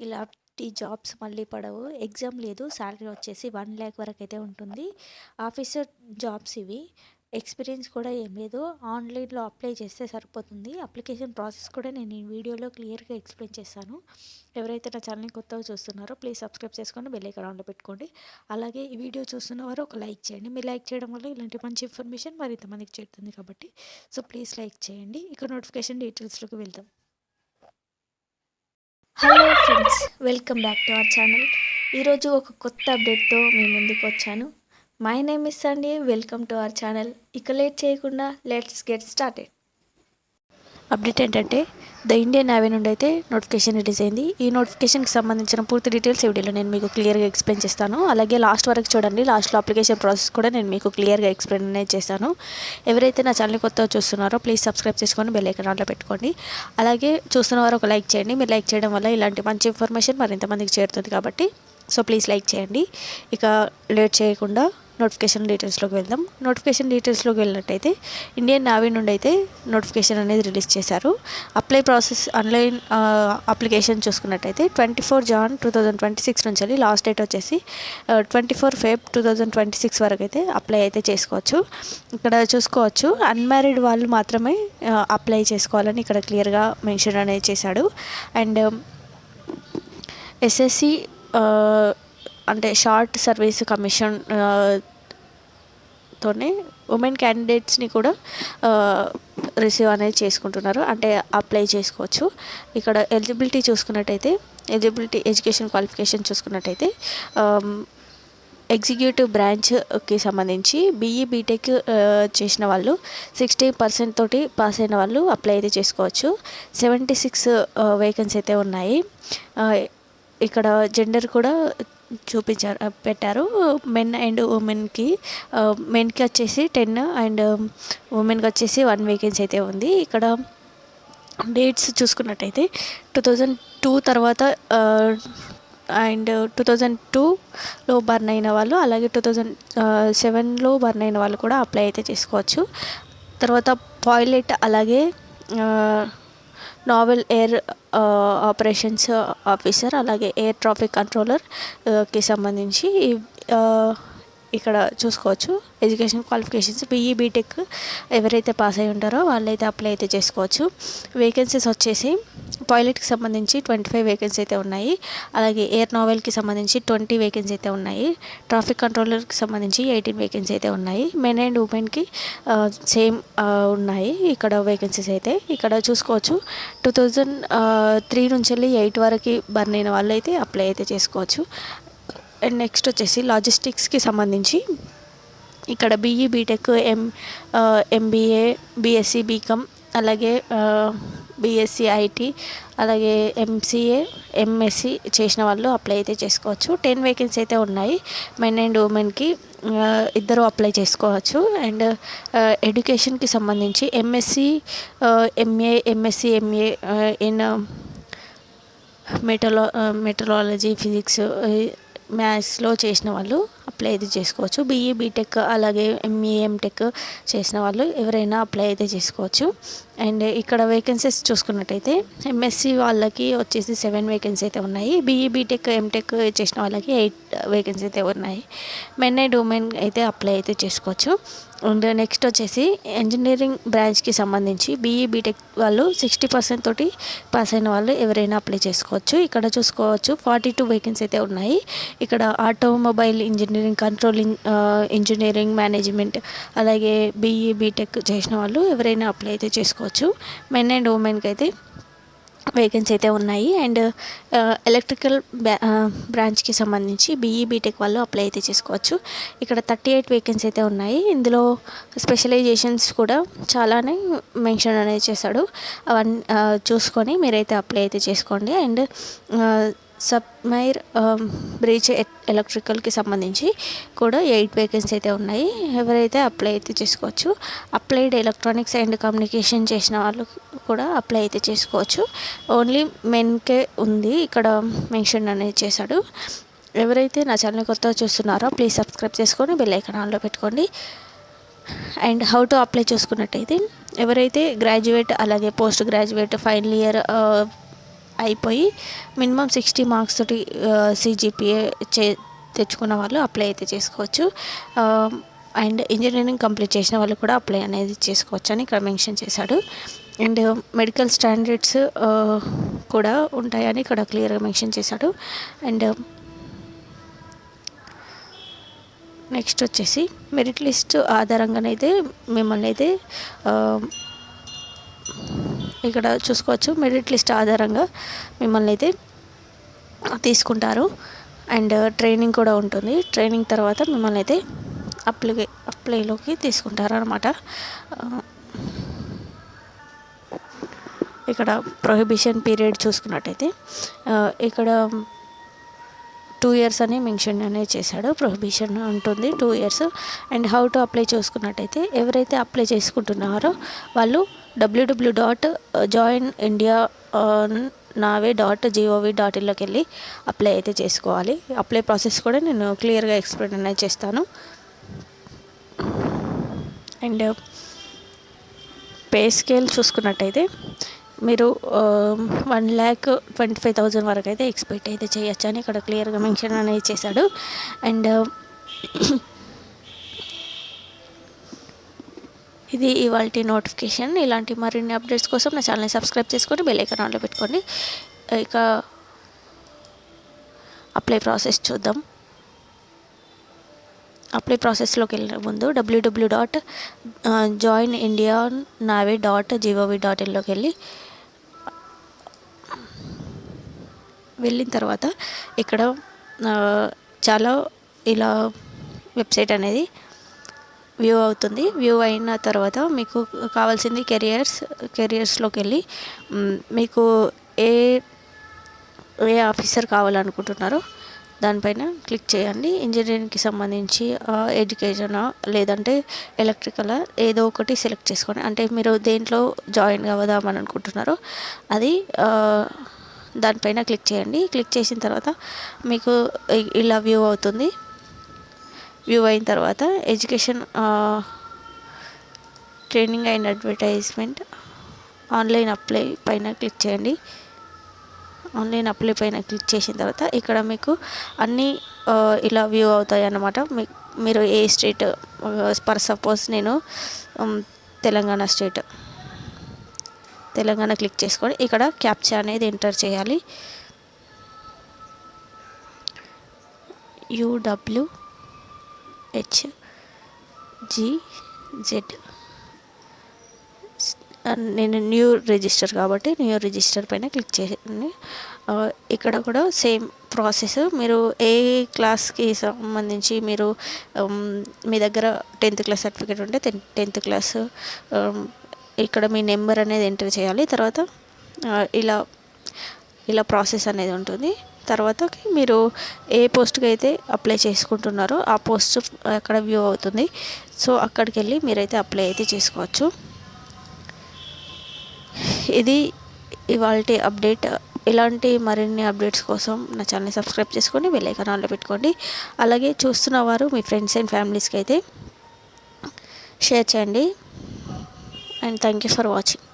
ఇలాంటి జాబ్స్ మళ్ళీ పడవు. ఎగ్జామ్ లేదు. సాలరీ వచ్చేసి 1,00,000 వరకైతే ఉంటుంది. ఆఫీసర్ జాబ్స్ ఇవి. ఎక్స్‌పీరియన్స్ కూడా ఏం లేదు. ఆన్‌లైన్‌లో అప్లై చేస్తే సరిపోతుంది. అప్లికేషన్ ప్రాసెస్ కూడా నేను ఈ వీడియోలో క్లియర్‌గా ఎక్స్‌ప్లెయిన్ చేశాను. ఎవరైతే నా ఛానల్‌ని కొత్తగా చూస్తున్నారో ప్లీజ్ సబ్స్క్రైబ్ చేసుకొని బెల్ ఐకాన్ ఆన్‌లో పెట్టుకోండి. అలాగే ఈ వీడియో చూస్తున్నవారు ఒక లైక్ చేయండి. మీరు లైక్ చేయడం వల్ల ఇలాంటి మంచి ఇన్ఫర్మేషన్ మరింత మందికి చేరుతుంది కాబట్టి ప్లీజ్ లైక్ చేయండి. ఇక నోటిఫికేషన్ డీటెయిల్స్‌లోకి వెళ్దాం. Hello friends, welcome back to our channel. ఈరోజు ఒక కొత్త అప్డేట్తో మీ ముందుకు వచ్చాను. My name is Sunday. Welcome to our channel. ఇక లేట్ చేయకుండా లెట్స్ గెట్ స్టార్టెడ్. అప్డేట్ ఏంటంటే ద ఇండియన్ నేవీ నుండి అయితే నోటిఫికేషన్ రిలీజ్ అయింది. ఈ నోటిఫికేషన్కి సంబంధించిన పూర్తి డీటెయిల్స్ ఈ వీడియోలో నేను మీకు క్లియర్గా ఎక్స్ప్లెయిన్ చేస్తాను. అలాగే లాస్ట్ వరకు చూడండి. లాస్ట్లో అప్లికేషన్ ప్రాసెస్ కూడా నేను మీకు క్లియర్గా ఎక్స్ప్లెయిన్ అనేది చేస్తాను. ఎవరైతే నా ఛానల్ కొత్తగా చూస్తున్నారో ప్లీజ్ సబ్స్క్రైబ్ చేసుకొని బెల్ ఐకాన్ ఆన్లో పెట్టుకోండి. అలాగే చూస్తున్న వారు ఒక లైక్ చేయండి. మీరు లైక్ చేయడం వల్ల ఇలాంటి మంచి ఇన్ఫర్మేషన్ మరింత మందికి చేరుతుంది కాబట్టి ప్లీజ్ లైక్ చేయండి. ఇక లేట్ చేయకుండా నోటిఫికేషన్ డీటెయిల్స్లోకి వెళ్దాం. నోటిఫికేషన్ డీటెయిల్స్లోకి వెళ్ళినట్టయితే ఇండియన్ నేవీ నుండి అయితే నోటిఫికేషన్ అనేది రిలీజ్ చేశారు. అప్లై ప్రాసెస్ ఆన్లైన్ అప్లికేషన్ చూసుకున్నట్టయితే 24 జాన్ 2026 నుంచి వెళ్ళి లాస్ట్ డేట్ వచ్చేసి 24 ఫెబ్ 2026 వరకు అయితే అప్లై అయితే చేసుకోవచ్చు. ఇక్కడ చూసుకోవచ్చు అన్మ్యారీడ్ వాళ్ళు మాత్రమే అప్లై చేసుకోవాలని ఇక్కడ క్లియర్గా మెన్షన్ అనేది చేశాడు. అండ్ ఎస్ఎస్సి అంటే షార్ట్ సర్వీస్ కమిషన్ తోనే ఉమెన్ క్యాండిడేట్స్ని కూడా రిసీవ్ అనేది చేసుకుంటున్నారు, అంటే అప్లై చేసుకోవచ్చు. ఇక్కడ ఎలిజిబిలిటీ చూసుకున్నట్టయితే ఎడ్యుకేషన్ క్వాలిఫికేషన్ చూసుకున్నట్టయితే ఎగ్జిక్యూటివ్ బ్రాంచ్కి సంబంధించి బీఈ బీటెక్ చేసిన వాళ్ళు 60% తోటి పాస్ అయిన వాళ్ళు అప్లై అయితే చేసుకోవచ్చు. 76 వేకెన్సీ అయితే ఉన్నాయి. ఇక్కడ జెండర్ కూడా పెట్టారు. మెన్ అండ్ ఉమెన్కి వచ్చేసి 10 అండ్ ఉమెన్కి వచ్చేసి 1 వేకెన్సీ అయితే ఉంది. ఇక్కడ డేట్స్ చూసుకున్నట్టయితే 2002 తర్వాత అండ్ 2002లో బర్న్ అయిన వాళ్ళు, అలాగే 2007లో బర్న్ అయిన వాళ్ళు కూడా అప్లై అయితే చేసుకోవచ్చు. తర్వాత పైలట్, అలాగే నావల్ ఎయిర్ ఆపరేషన్స్ ఆఫీసర్, అలాగే ఎయిర్ ట్రాఫిక్ కంట్రోలర్కి సంబంధించి ఇక్కడ చూసుకోవచ్చు. ఎడ్యుకేషన్ క్వాలిఫికేషన్స్ బీఈ బీటెక్ ఎవరైతే పాస్ అయి ఉంటారో వాళ్ళైతే అప్లై అయితే చేసుకోవచ్చు. వేకెన్సీస్ వచ్చేసి పైలట్కి సంబంధించి 25 వేకెన్సీ అయితే ఉన్నాయి. అలాగే ఎయిర్ నావెల్కి సంబంధించి 20 వేకెన్సీ అయితే ఉన్నాయి. ట్రాఫిక్ కంట్రోలర్కి సంబంధించి 18 వేకెన్సీ అయితే ఉన్నాయి. మెన్ అండ్ ఉమెన్కి సేమ్ ఉన్నాయి ఇక్కడ వేకెన్సీస్ అయితే. ఇక్కడ చూసుకోవచ్చు 2003 నుంచి వెళ్ళి 8 వరకు బర్న్ అయిన వాళ్ళు అయితే అప్లై అయితే చేసుకోవచ్చు. అండ్ నెక్స్ట్ వచ్చేసి లాజిస్టిక్స్కి సంబంధించి ఇక్కడ BE BTech MBA BSc BCom, అలాగే బీఎస్సీ ఐటీ, అలాగే ఎంసీఏ ఎంఎస్సీ చేసిన వాళ్ళు అప్లై అయితే చేసుకోవచ్చు. 10 వేకెన్సీ అయితే ఉన్నాయి. మెన్ అండ్ ఉమెన్కి ఇద్దరు అప్లై చేసుకోవచ్చు. అండ్ ఎడ్యుకేషన్కి సంబంధించి MSc MA in metrology, physics, మ్యాథ్స్లో చేసిన వాళ్ళు అప్లై అయితే చేసుకోవచ్చు. బీఈ బీటెక్, అలాగే ఎంఈ ఎంటెక్ చేసిన వాళ్ళు ఎవరైనా అప్లై అయితే చేసుకోవచ్చు. అండ్ ఇక్కడ వేకెన్సీస్ చూసుకున్నట్టయితే ఎంఎస్సి వాళ్ళకి వచ్చేసి 7 వేకెన్సీ అయితే ఉన్నాయి. బీఈ బీటెక్ ఎంటెక్ చేసిన వాళ్ళకి 8 వేకెన్సీ అయితే ఉన్నాయి. మెన్ అండ్ ఉమెన్ అయితే అప్లై అయితే చేసుకోవచ్చు. అండ్ నెక్స్ట్ వచ్చేసి ఇంజనీరింగ్ బ్రాంచ్కి సంబంధించి బీఈ బీటెక్ వాళ్ళు 60% తోటి పాస్ అయిన వాళ్ళు ఎవరైనా అప్లై చేసుకోవచ్చు. ఇక్కడ చూసుకోవచ్చు 42 వేకెన్సీ అయితే ఉన్నాయి. ఇక్కడ automobile engineering, controlling engineering, management, అలాగే బీఈ బీటెక్ చేసిన వాళ్ళు ఎవరైనా అప్లై అయితే చేసుకోవచ్చు. మెన్ అండ్ ఉమెన్కి అయితే వేకెన్సీ అయితే ఉన్నాయి. అండ్ ఎలక్ట్రికల్ బ్రాంచ్కి సంబంధించి బీఈ బీటెక్ వాళ్ళు అప్లై అయితే చేసుకోవచ్చు. ఇక్కడ 38 వేకెన్సీ అయితే ఉన్నాయి. ఇందులో స్పెషలైజేషన్స్ కూడా చాలానే మెన్షన్ అనేది చేశాడు. అవన్నీ చూసుకొని మీరైతే అప్లై అయితే చేసుకోండి. అండ్ సబ్మైర్ బ్రీచ్ ఎలక్ట్రికల్కి సంబంధించి కూడా 8 వేకెన్సీ అయితే ఉన్నాయి. ఎవరైతే అప్లై అయితే చేసుకోవచ్చు. అప్లైడ్ ఎలక్ట్రానిక్స్ అండ్ కమ్యూనికేషన్ చేసిన వాళ్ళు కూడా అప్లై అయితే చేసుకోవచ్చు. ఓన్లీ మెన్కే ఉంది ఇక్కడ మెన్షన్ అనేది చేశాడు. ఎవరైతే నా ఛానల్ కొత్తగా చూస్తున్నారో ప్లీజ్ సబ్స్క్రైబ్ చేసుకొని బెల్ ఐకాన్ ఆన్లో పెట్టుకోండి. అండ్ హౌ టు అప్లై చూసుకున్నట్టయితే ఎవరైతే గ్రాడ్యుయేట్, అలాగే పోస్ట్ గ్రాడ్యుయేట్, ఫైనల్ ఇయర్ అయిపోయి మినిమం 60 మార్క్స్ తోటి CGPA తెచ్చుకున్న వాళ్ళు అప్లై అయితే చేసుకోవచ్చు. అండ్ ఇంజనీరింగ్ కంప్లీట్ చేసిన వాళ్ళు కూడా అప్లై అనేది చేసుకోవచ్చు అని ఇక్కడ మెన్షన్ చేశాడు. అండ్ మెడికల్ స్టాండర్డ్స్ కూడా ఉంటాయని ఇక్కడ క్లియర్గా మెన్షన్ చేశాడు. అండ్ నెక్స్ట్ వచ్చేసి మెరిట్ లిస్ట్ ఆధారంగానైతే మిమ్మల్ని అయితే ఇక్కడ చూసుకోవచ్చు. మెరిట్ లిస్ట్ ఆధారంగా మిమ్మల్ని అయితే తీసుకుంటారు. అండ్ ట్రైనింగ్ కూడా ఉంటుంది. ట్రైనింగ్ తర్వాత మిమ్మల్ని అయితే అప్లైలోకి తీసుకుంటారు అన్నమాట. ఇక్కడ ప్రొహిబిషన్ పీరియడ్ చూసుకున్నట్టయితే ఇక్కడ 2 years అని మెన్షన్ అనేది చేశాడు. ప్రొహిబిషన్ ఉంటుంది 2 years. And how to apply చూసుకున్నట్టయితే ఎవరైతే అప్లై చేసుకుంటున్నారో వాళ్ళు www.joinindia.nave.gov.in వెళ్ళి అప్లై అయితే చేసుకోవాలి. అప్లై ప్రాసెస్ కూడా నేను క్లియర్గా ఎక్స్ప్లెయిన్ అనేది చేస్తాను. అండ్ పే స్కేల్ చూసుకున్నట్టయితే మీరు 1,25,000 వరకు అయితే ఎక్స్పెక్ట్ అయితే చేయొచ్చు అని ఇక్కడ క్లియర్గా మెన్షన్ అనేది చేశాడు. అండ్ ఇది ఇవాల్టి నోటిఫికేషన్. ఇలాంటి మరిన్ని అప్డేట్స్ కోసం నా ఛానల్ని సబ్స్క్రైబ్ చేసుకొని బెల్ ఐకాన్ ఆన్లో పెట్టుకోండి. ఇక అప్లై ప్రాసెస్ చూద్దాం. అప్లై ప్రాసెస్లోకి వెళ్ళే ముందు www.joinindia.nave.gov.in వెళ్ళిన తర్వాత ఇక్కడ చాలా ఇలా వెబ్సైట్ అనేది వ్యూ అవుతుంది. వ్యూ అయిన తర్వాత మీకు కావాల్సింది కెరియర్స్లోకి వెళ్ళి మీకు ఏ ఆఫీసర్ కావాలనుకుంటున్నారో దానిపైన క్లిక్ చేయండి. ఇంజనీరింగ్కి సంబంధించి ఎడ్యుకేషనా లేదంటే ఎలక్ట్రికలా ఏదో ఒకటి సెలెక్ట్ చేసుకోండి. అంటే మీరు దేంట్లో జాయిన్ అవుదామని అనుకుంటున్నారో అది దానిపైన క్లిక్ చేయండి. క్లిక్ చేసిన తర్వాత మీకు ఇలా వ్యూ అవుతుంది. వ్యూ అయిన తర్వాత education, training and advertisement, online apply పైన క్లిక్ చేయండి. ఆన్లైన్ అప్లై పైన క్లిక్ చేసిన తర్వాత ఇక్కడ మీకు అన్నీ ఇలా వ్యూ అవుతాయి అన్నమాట. మీరు ఏ స్టేట్, ఫర్ సపోజ్ నేను తెలంగాణ క్లిక్ చేసుకొని ఇక్కడ క్యాప్చా అనేది ఎంటర్ చేయాలి. UWHGZ. నేను న్యూ రిజిస్టర్ కాబట్టి న్యూ రిజిస్టర్ పైన క్లిక్ చేయండి. ఇక్కడ కూడా సేమ్ ప్రాసెస్. మీరు ఏ క్లాస్కి సంబంధించి మీరు మీ దగ్గర 10th క్లాస్ సర్టిఫికేట్ ఉంటే 10th క్లాస్ ఇక్కడ మీ నెంబర్ అనేది ఎంటర్ చేయాలి. తర్వాత ఇలా ప్రాసెస్ అనేది ఉంటుంది. తర్వాత మీరు ఏ పోస్ట్కి అయితే అప్లై చేసుకుంటున్నారో ఆ పోస్ట్ అక్కడ వ్యూ అవుతుంది. సో అక్కడికి వెళ్ళి మీరైతే అప్లై అయితే చేసుకోవచ్చు. ఇది ఇవాల్టి అప్డేట్. ఇలాంటి మరిన్ని అప్డేట్స్ కోసం నా ఛానల్ని సబ్స్క్రైబ్ చేసుకొని బెల్ ఐకాన్ ఆన్లో పెట్టుకోండి. అలాగే చూస్తున్నవారు మీ ఫ్రెండ్స్ అండ్ ఫ్యామిలీస్కి అయితే షేర్ చేయండి. And thank you for watching.